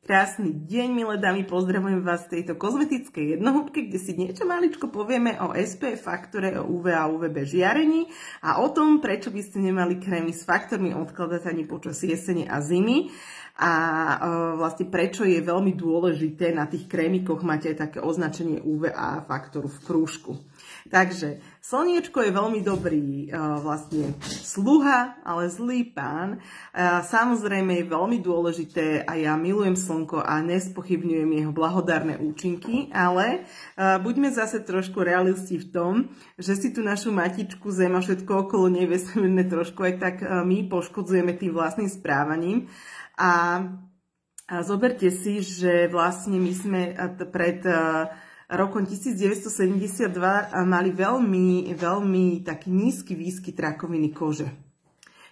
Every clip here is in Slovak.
Krásny deň, milé dámy, pozdravujem vás v tejto kozmetickej jednohúbke, kde si niečo maličko povieme o SPF faktore, o UV a UVB žiarení a o tom, prečo by ste nemali krémy s faktormi odkladať ani počas jesene a zimy a vlastne prečo je veľmi dôležité na tých krémikoch mať aj také označenie UVA faktoru v krúžku. Takže slniečko je veľmi dobrý vlastne sluha, ale zlý pán. Samozrejme je veľmi dôležité a ja milujem slnko a nespochybňujem jeho blahodárne účinky, ale buďme zase trošku realisti v tom, že si tu našu matičku Zem a všetko okolo nej vesmírne trošku aj tak my poškodzujeme tým vlastným správaním. A zoberte si, že vlastne my sme pred rokom 1972 mali veľmi taký nízky výskyt rakoviny kože.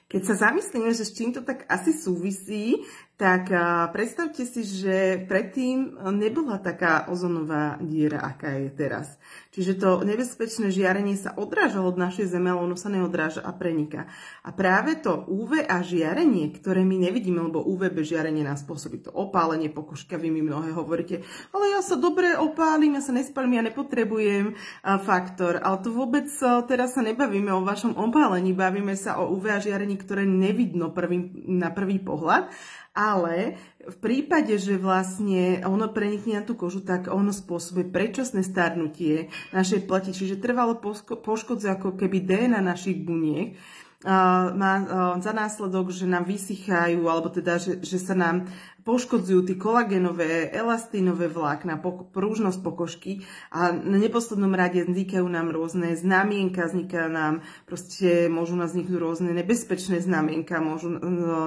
Keď sa zamyslíme, že s čím to tak asi súvisí, tak predstavte si, že predtým nebola taká ozonová diera, aká je teraz. Čiže to nebezpečné žiarenie sa odrážalo od našej Zeme, ale ono sa neodráža a preniká. A práve to UVA žiarenie, ktoré my nevidíme, lebo UVB žiarenie nás spôsobí to opálenie pokožka, vy mi mnohé hovoríte, ale ja sa dobre opálim, ja sa nespálim, ja nepotrebujem faktor. Ale to vôbec teraz sa nebavíme o vašom opálení, bavíme sa o UVA žiarení, ktoré nevidno na prvý pohľad. Ale v prípade, že vlastne ono prenikne na tú kožu, tak ono spôsobuje predčasné starnutie našej pleti, čiže trvalo poškodzuje ako keby DNA našich buniek. Má za následok, že nám vysychajú, alebo teda, že sa nám poškodzujú tie kolagénové, elastínové vlákna, prúžnosť pokožky a na neposlednom rade vznikajú nám rôzne znamienka, môžu nám vzniknúť rôzne nebezpečné znamienka,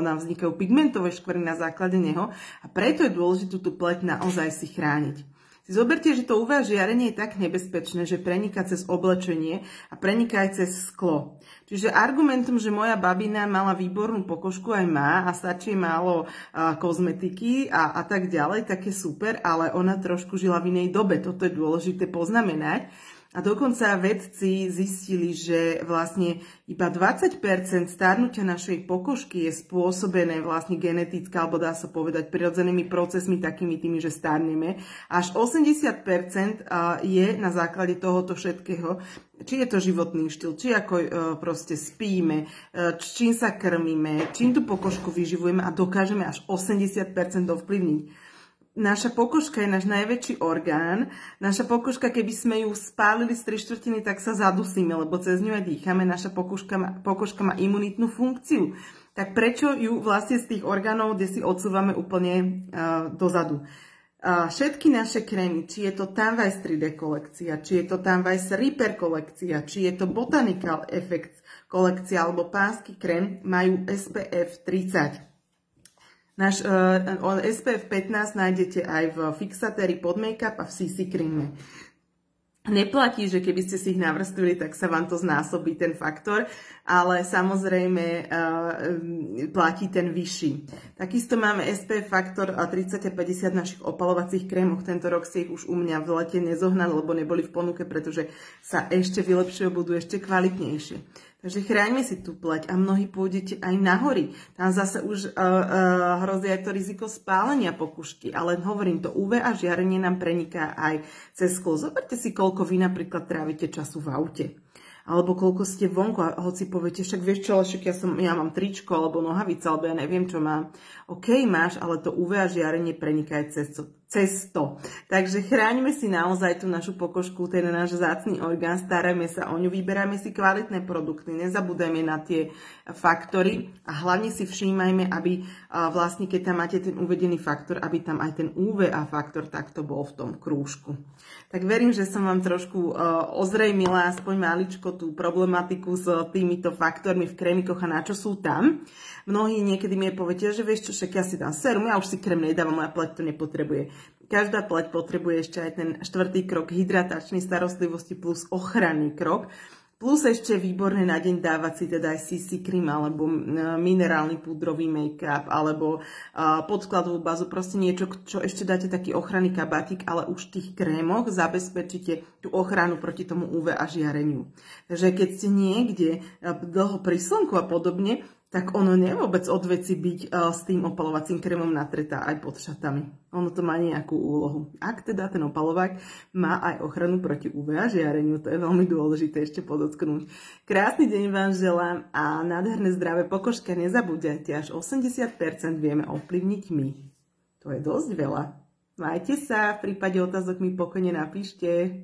nám vznikajú pigmentové škvrny na základe neho a preto je dôležité tú pleť naozaj si chrániť. Zoberte, že to UV žiarenie je tak nebezpečné, že preniká cez oblečenie a preniká aj cez sklo. Čiže argumentom, že moja babina mala výbornú pokožku, aj má a stačí málo kozmetiky a tak ďalej, tak je super, ale ona trošku žila v inej dobe. Toto je dôležité poznamenať. A dokonca vedci zistili, že vlastne iba 20% starnutia našej pokožky je spôsobené vlastne geneticky, alebo dá sa povedať prirodzenými procesmi takými tými, že starneme. Až 80% je na základe tohoto všetkého, či je to životný štýl, či ako proste spíme, čím sa krmíme, čím tú pokožku vyživujeme a dokážeme až 80% ovplyvniť. Naša pokožka je náš najväčší orgán. Naša pokožka, keby sme ju spálili z 3/4, tak sa zadusíme, lebo cez ňu aj dýchame. Naša pokožka má imunitnú funkciu. Tak prečo ju vlastne z tých orgánov, kde si odsúvame úplne dozadu? Všetky naše krémy, či je to Tanwise 3D kolekcia, či je to Tanwise Repair kolekcia, či je to Botanical Effects kolekcia alebo pánsky krém, majú SPF 30. Náš SPF 15 nájdete aj v fixatéri pod make-up a v CC kríme. Neplatí, že keby ste si ich navrstvili, tak sa vám to znásobí ten faktor, ale samozrejme platí ten vyšší. Takisto máme SPF faktor 30 a 50 v našich opalovacích krémoch. Tento rok si ich už u mňa v lete nezohnali, lebo neboli v ponuke, pretože sa ešte vylepšujú, budú ešte kvalitnejšie. Takže chráňme si tú pleť a mnohí pôjdete aj na hory. Tam zase už hrozí aj to riziko spálenia pokožky, ale hovorím, to UV a žiarenie nám preniká aj cez sklo. Zoberte si, koľko vy napríklad trávite času v aute. Alebo koľko ste vonku a hoci poviete, však vieš čo, však ja mám tričko alebo nohavice, alebo ja neviem, čo mám. OK, máš, ale to UV a žiarenie preniká aj cez to. Takže chráňme si naozaj tú našu pokožku, ten náš vzácny orgán, starajme sa o ňu, vyberáme si kvalitné produkty, nezabúdajme na tie faktory a hlavne si všímajme, aby vlastne, keď tam máte ten uvedený faktor, aby tam aj ten UVA faktor takto bol v tom krúžku. Tak verím, že som vám trošku ozrejmila aspoň maličko tú problematiku s týmito faktormi v krémikoch a na čo sú tam. Mnohí niekedy mi poviete, že vieš čo, však ja si dám sérum, ja už si krém nedávam, moja pleť to nepotrebuje. Každá pleť potrebuje ešte aj ten 4. krok hydratačnej starostlivosti plus ochranný krok. Plus ešte výborné na deň dávať si teda aj CC cream alebo minerálny púdrový make-up alebo podkladovú bázu, proste niečo, čo ešte dáte taký ochranný kabátik, ale už v tých krémoch zabezpečíte tú ochranu proti tomu UV a žiareniu. Takže keď ste niekde dlho pri slnku a podobne, tak ono nie je vôbec od veci byť s tým opalovacím krémom natretá aj pod šatami. Ono to má nejakú úlohu. Ak teda ten opalovák má aj ochranu proti UV žiareniu, to je veľmi dôležité ešte podotknúť. Krásny deň vám želám a nádherné zdravé pokožky. Nezabúdajte, až 80% vieme ovplyvniť my. To je dosť veľa. Majte sa, v prípade otázok mi pokojne napíšte.